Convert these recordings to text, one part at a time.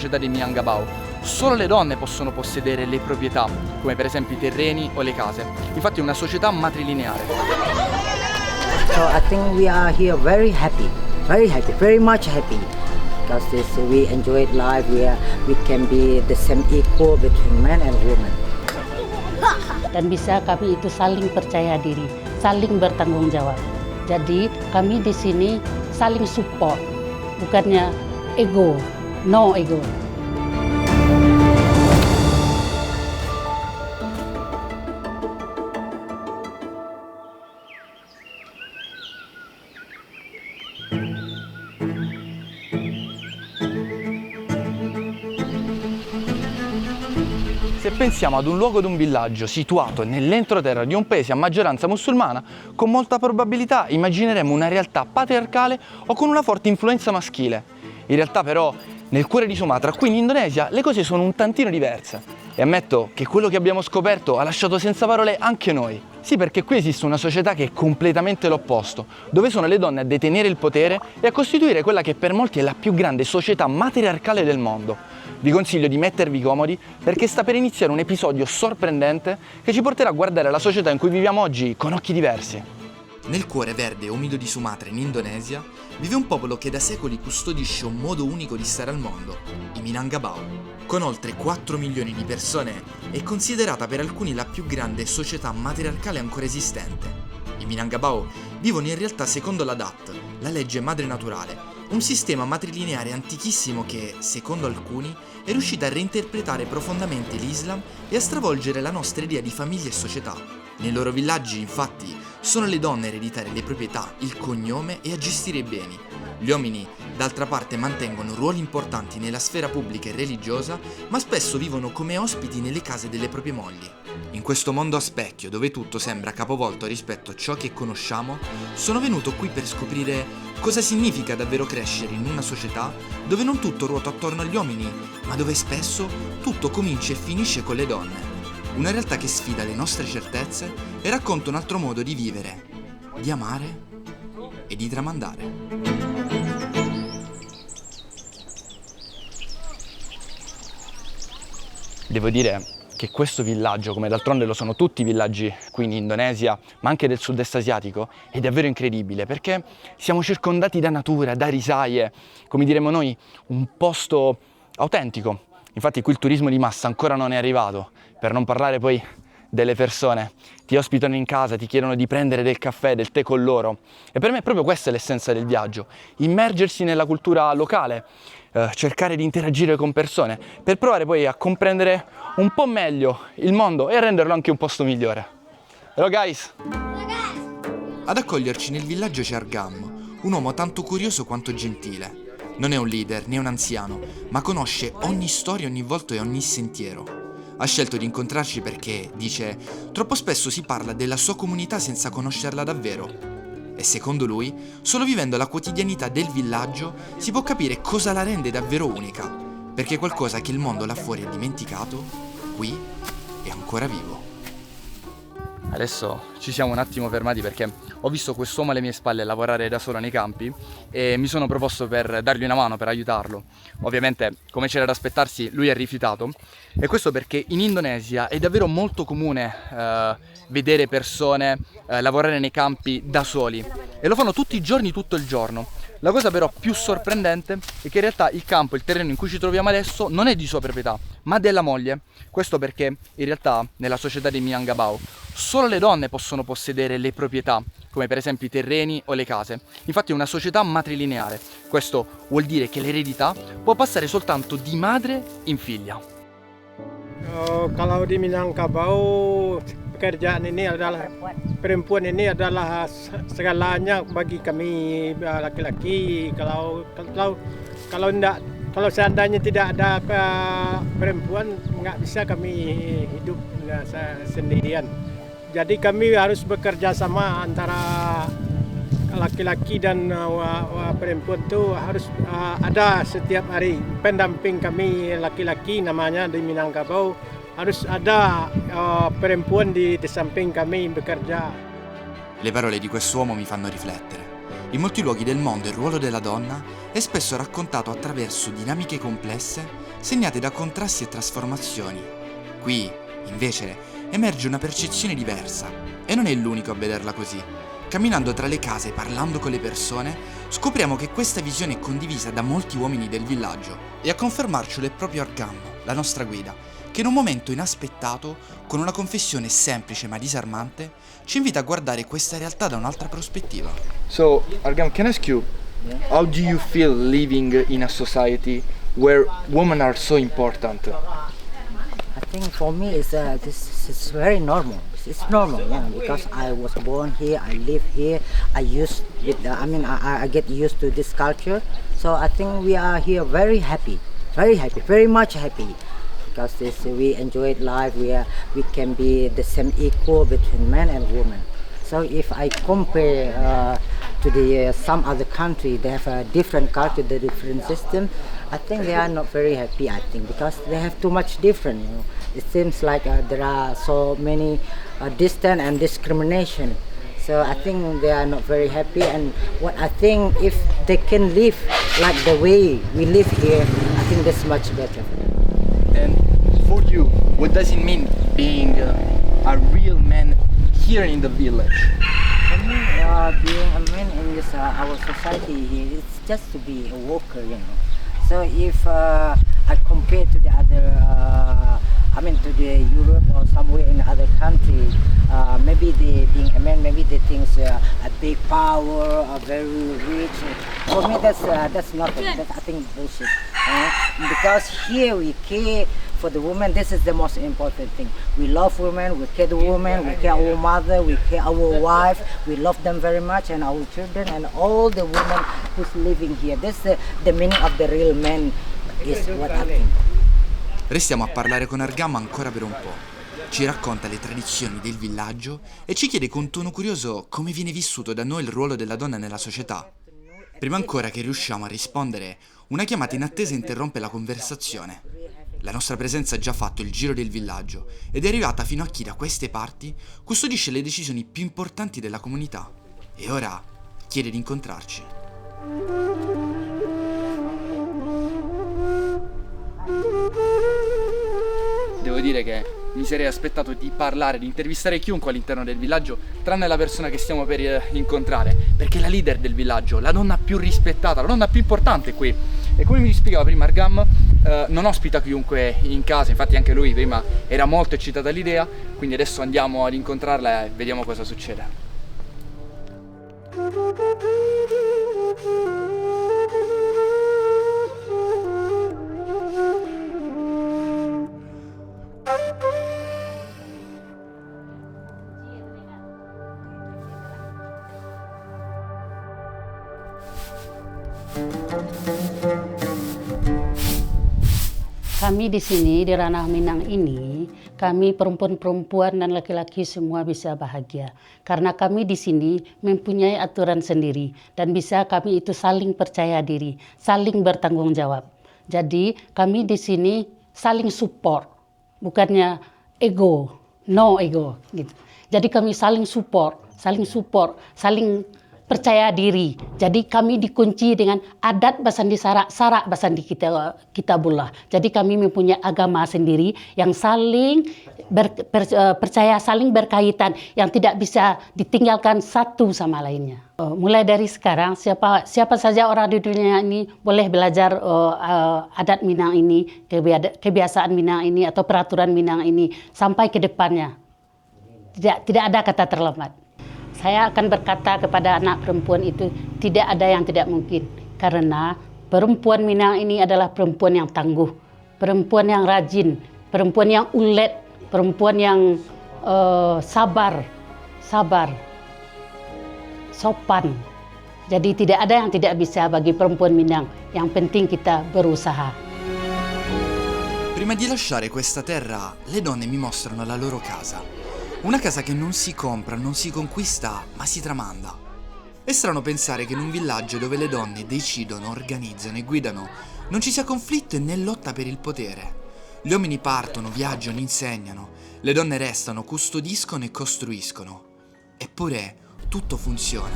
società di Minangkabau solo le donne possono possedere le proprietà, come per esempio i terreni o le case. Infatti è una società matrilineare. So I think we are here very happy, very much happy. Because we enjoy life, we can be the same equal between man and woman. Dan bisa kami itu saling percaya diri, saling bertanggung jawab. Jadi kami di sini saling support, bukannya ego, no ego. Se pensiamo ad un luogo, ad un villaggio situato nell'entroterra di un paese a maggioranza musulmana, con molta probabilità immagineremo una realtà patriarcale o con una forte influenza maschile. In realtà però, nel cuore di Sumatra, qui in Indonesia, le cose sono un tantino diverse. E ammetto che quello che abbiamo scoperto ha lasciato senza parole anche noi. Sì, perché qui esiste una società che è completamente l'opposto, dove sono le donne a detenere il potere e a costituire quella che per molti è la più grande società matriarcale del mondo. Vi consiglio di mettervi comodi perché sta per iniziare un episodio sorprendente che ci porterà a guardare la società in cui viviamo oggi con occhi diversi. Nel cuore verde e umido di Sumatra, in Indonesia, vive un popolo che da secoli custodisce un modo unico di stare al mondo, i Minangkabau. Con oltre 4 milioni di persone è considerata per alcuni la più grande società matriarcale ancora esistente. I Minangkabau vivono in realtà secondo la Dat, la legge madre naturale, un sistema matrilineare antichissimo che, secondo alcuni, è riuscito a reinterpretare profondamente l'Islam e a stravolgere la nostra idea di famiglia e società. Nei loro villaggi, infatti, sono le donne a ereditare le proprietà, il cognome e a gestire i beni. Gli uomini, d'altra parte, mantengono ruoli importanti nella sfera pubblica e religiosa, ma spesso vivono come ospiti nelle case delle proprie mogli. In questo mondo a specchio, dove tutto sembra capovolto rispetto a ciò che conosciamo, sono venuto qui per scoprire cosa significa davvero crescere in una società dove non tutto ruota attorno agli uomini, ma dove spesso tutto comincia e finisce con le donne. Una realtà che sfida le nostre certezze e racconta un altro modo di vivere, di amare e di tramandare. Devo dire che questo villaggio, come d'altronde lo sono tutti i villaggi qui in Indonesia, ma anche del sud-est asiatico, è davvero incredibile perché siamo circondati da natura, da risaie, come diremmo noi, un posto autentico. Infatti qui il turismo di massa ancora non è arrivato, per non parlare poi delle persone. Ti ospitano in casa, ti chiedono di prendere del caffè, del tè con loro. E per me proprio questa è l'essenza del viaggio, immergersi nella cultura locale, cercare di interagire con persone, per provare poi a comprendere un po' meglio il mondo e a renderlo anche un posto migliore. Hello guys! Ad accoglierci nel villaggio c'è Argam, un uomo tanto curioso quanto gentile. Non è un leader né un anziano, ma conosce ogni storia, ogni volto e ogni sentiero. Ha scelto di incontrarci perché, dice, troppo spesso si parla della sua comunità senza conoscerla davvero. E secondo lui, solo vivendo la quotidianità del villaggio si può capire cosa la rende davvero unica, perché qualcosa che il mondo là fuori ha dimenticato, qui è ancora vivo. Adesso ci siamo un attimo fermati perché ho visto quest'uomo alle mie spalle lavorare da solo nei campi e mi sono proposto per dargli una mano, per aiutarlo. Ovviamente, come c'era da aspettarsi, lui ha rifiutato, e questo perché in Indonesia è davvero molto comune vedere persone lavorare nei campi da soli, e lo fanno tutti i giorni, tutto il giorno. La cosa però più sorprendente è che in realtà il campo, il terreno in cui ci troviamo adesso, non è di sua proprietà, ma della moglie. Questo perché in realtà nella società dei Minangkabau solo le donne possono possedere le proprietà, come per esempio i terreni o le case. Infatti è una società matrilineare. Questo vuol dire che l'eredità può passare soltanto di madre in figlia. Kalau di Minangkabau pekerjaan ini adalah perempuan ini adalah segalanya bagi kami laki-laki. Kalau seandainya tidak ada perempuan nggak bisa kami hidup sendirian. Jadi kami harus bekerja sama antara laki-laki dan perempuan itu harus ada setiap hari pendamping kami laki-laki namanya di Minangkabau, harus ada perempuan di samping kami bekerja. Le parole di quest'uomo mi fanno riflettere. In molti luoghi del mondo il ruolo della donna è spesso raccontato attraverso dinamiche complesse segnate da contrasti e trasformazioni. Qui, invece, emerge una percezione diversa e non è l'unico a vederla così. Camminando tra le case e parlando con le persone, scopriamo che questa visione è condivisa da molti uomini del villaggio e a confermarcelo è proprio Argham, la nostra guida, che in un momento inaspettato, con una confessione semplice ma disarmante, ci invita a guardare questa realtà da un'altra prospettiva. So, Argham, can I ask you, how do you feel living in a society where women are so important? I think for me this is very normal. It's normal, because I was born here, I live here, I get used to this culture. So I think we are here very happy, very much happy. Because we enjoy life, we can be the same equal between men and women. So if I compare to some other country, they have a different culture, the different system. I think they are not very happy. I think because they have too much different. It seems like there are so many distance and discrimination. So I think they are not very happy. And what I think, if they can live like the way we live here, I think that's much better. And for you, what does it mean being a real man here in the village? For me, being a man in this our society here, it's just to be a worker, So if I compare to the other, to the Europe or somewhere in other countries, maybe they being a man, maybe they think a big power, very rich. For me, that's nothing. That's, I think, bullshit. Because here we care for the women. This is the most important thing. We love women. We care the women. We care our mother. We care our wife. We love them very much, and our children, and all the women who's living here. This the meaning of the real man is what I think. Restiamo a parlare con Argham ancora per un po'. Ci racconta le tradizioni del villaggio e ci chiede con tono curioso come viene vissuto da noi il ruolo della donna nella società. Prima ancora che riusciamo a rispondere, una chiamata in attesa interrompe la conversazione. La nostra presenza ha già fatto il giro del villaggio ed è arrivata fino a chi da queste parti custodisce le decisioni più importanti della comunità e ora chiede di incontrarci. Devo dire che mi sarei aspettato di parlare, di intervistare chiunque all'interno del villaggio, tranne la persona che stiamo per incontrare, perché è la leader del villaggio, la donna più rispettata, la donna più importante qui. E come mi spiegava prima Argham, non ospita chiunque in casa, infatti anche lui prima era molto eccitato all'idea, quindi adesso andiamo ad incontrarla e vediamo cosa succede. Kami di sini, di Ranah Minang ini, kami perempuan-perempuan dan laki-laki semua bisa bahagia. Karena kami di sini mempunyai aturan sendiri dan bisa kami itu saling percaya diri, saling bertanggung jawab. Jadi kami di sini saling support, bukannya ego, no ego gitu. Jadi kami saling support, saling percaya diri. Jadi kami dikunci dengan adat Basandi Sarak Basandi Kitabullah. Jadi kami mempunyai agama sendiri yang saling percaya, saling berkaitan, yang tidak bisa ditinggalkan satu sama lainnya. Mulai dari sekarang, siapa saja orang di dunia ini boleh belajar adat Minang ini, kebiasaan Minang ini, atau peraturan Minang ini sampai ke depannya. Tidak ada kata terlambat. Saya akan berkata kepada anak perempuan itu, tidak ada yang tidak mungkin. Karena perempuan Minang ini adalah perempuan yang tangguh, perempuan yang rajin, perempuan yang ulet, perempuan yang sabar, sopan. Jadi tidak ada yang tidak bisa bagi perempuan Minang. Yang penting kita berusaha. Prima di lasciare questa terra, le donne mi mostrano la loro casa. Una casa che non si compra, non si conquista, ma si tramanda. È strano pensare che in un villaggio dove le donne decidono, organizzano e guidano non ci sia conflitto e né lotta per il potere. Gli uomini partono, viaggiano, insegnano. Le donne restano, custodiscono e costruiscono. Eppure tutto funziona.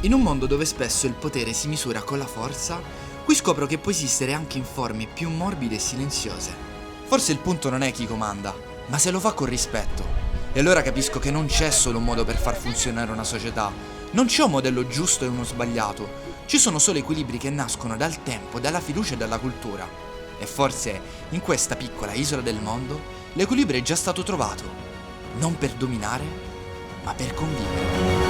In un mondo dove spesso il potere si misura con la forza, qui scopro che può esistere anche in forme più morbide e silenziose. Forse il punto non è chi comanda, ma se lo fa con rispetto. E allora capisco che non c'è solo un modo per far funzionare una società, non c'è un modello giusto e uno sbagliato, ci sono solo equilibri che nascono dal tempo, dalla fiducia e dalla cultura. E forse in questa piccola isola del mondo l'equilibrio è già stato trovato, non per dominare, ma per convivere.